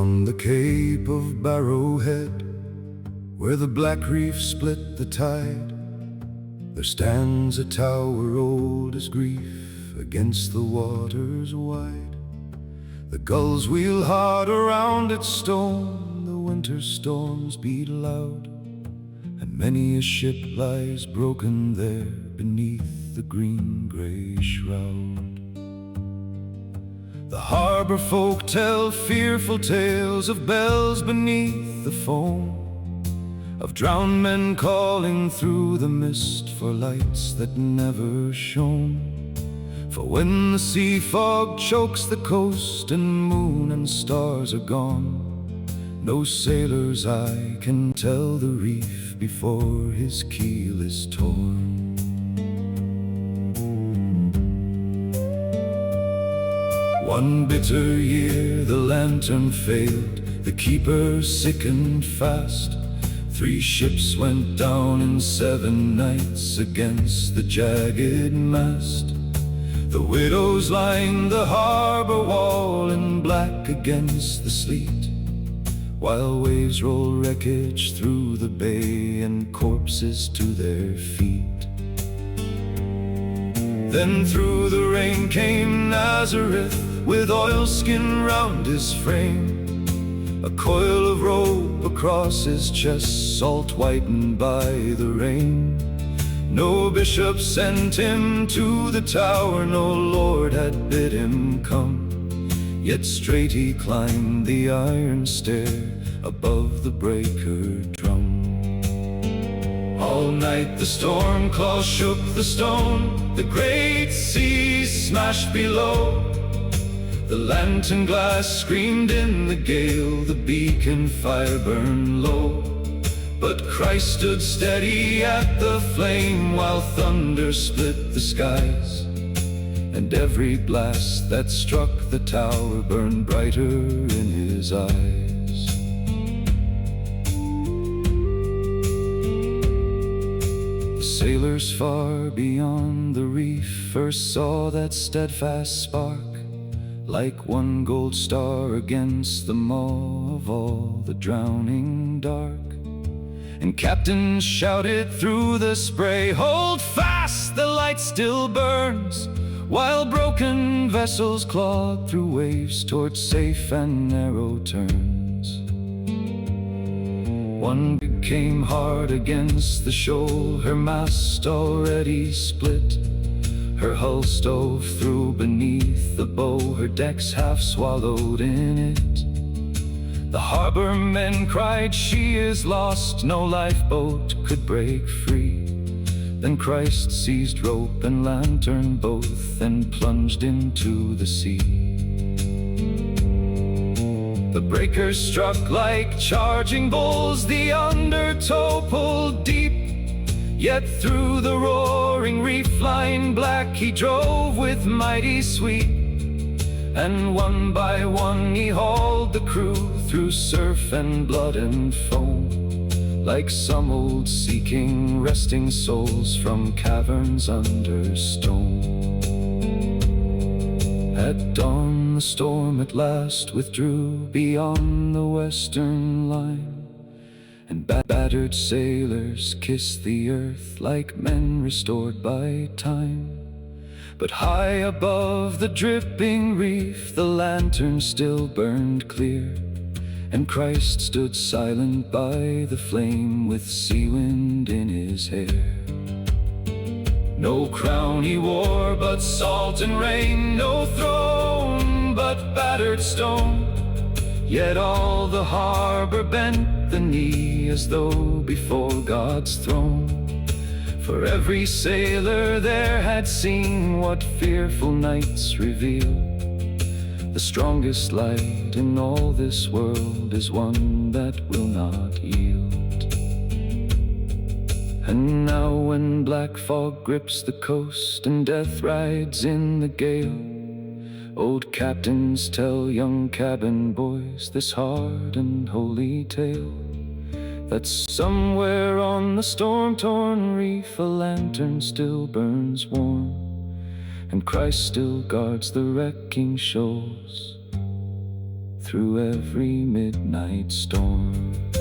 On the Cape of Barrowhead, where the black reef split the tide, there stands a tower old as grief against the waters wide. The gulls wheel hard around its stone, the winter storms beat loud, and many a ship lies broken there beneath the green-gray shroud. The harbor folk tell fearful tales of bells beneath the foam, of drowned men calling through the mist for lights that never shone. For when the sea fog chokes the coast and moon and stars are gone, no sailor's eye can tell the reef before his keel is torn. One bitter year the lantern failed, the keeper sickened fast. 3 ships went down in 7 nights against the jagged mast. The widows lined the harbor wall in black against the sleet, while waves roll wreckage through the bay and corpses to their feet. Then through the rain came Nazareth, with oilskin round his frame, a coil of rope across his chest, salt whitened by the rain. No bishop sent him to the tower, no lord had bid him come, yet straight he climbed the iron stair above the breaker drum. All night the storm claws shook the stone, the great sea smashed below. The lantern glass screamed in the gale, the beacon fire burned low. But Christ stood steady at the flame while thunder split the skies, and every blast that struck the tower burned brighter in his eyes. The sailors far beyond the reef first saw that steadfast spark, like one gold star against the maw of all the drowning dark. And captains shouted through the spray, "Hold fast, the light still burns," while broken vessels clawed through waves toward safe and narrow turns. One came hard against the shoal, her mast already split, her hull stove through beneath the bow, her decks half swallowed in it. The harbor men cried, "She is lost," no lifeboat could break free. Then Christ seized rope and lantern both and plunged into the sea. The breakers struck like charging bulls, the undertow pulled deep, yet through the roaring reef line black he drove with mighty sweep. And one by one he hauled the crew through surf and blood and foam, like some old sea king wresting souls from caverns under stone. At dawn the storm at last withdrew beyond the western line, and battered sailors kissed the earth like men restored by time. But high above the dripping reef the lantern still burned clear, and Christ stood silent by the flame with sea wind in his hair. No crown he wore but salt and rain, no throne but battered stone, yet all the harbor bent the knee as though before God's throne. For every sailor there had seen what fearful nights reveal. The strongest light in all this world is one that will not yield. And now when black fog grips the coast and death rides in the gale, old captains tell young cabin boys this hard and holy tale, that somewhere on the storm-torn reef a lantern still burns warm, and Christ still guards the wrecking shoals through every midnight storm.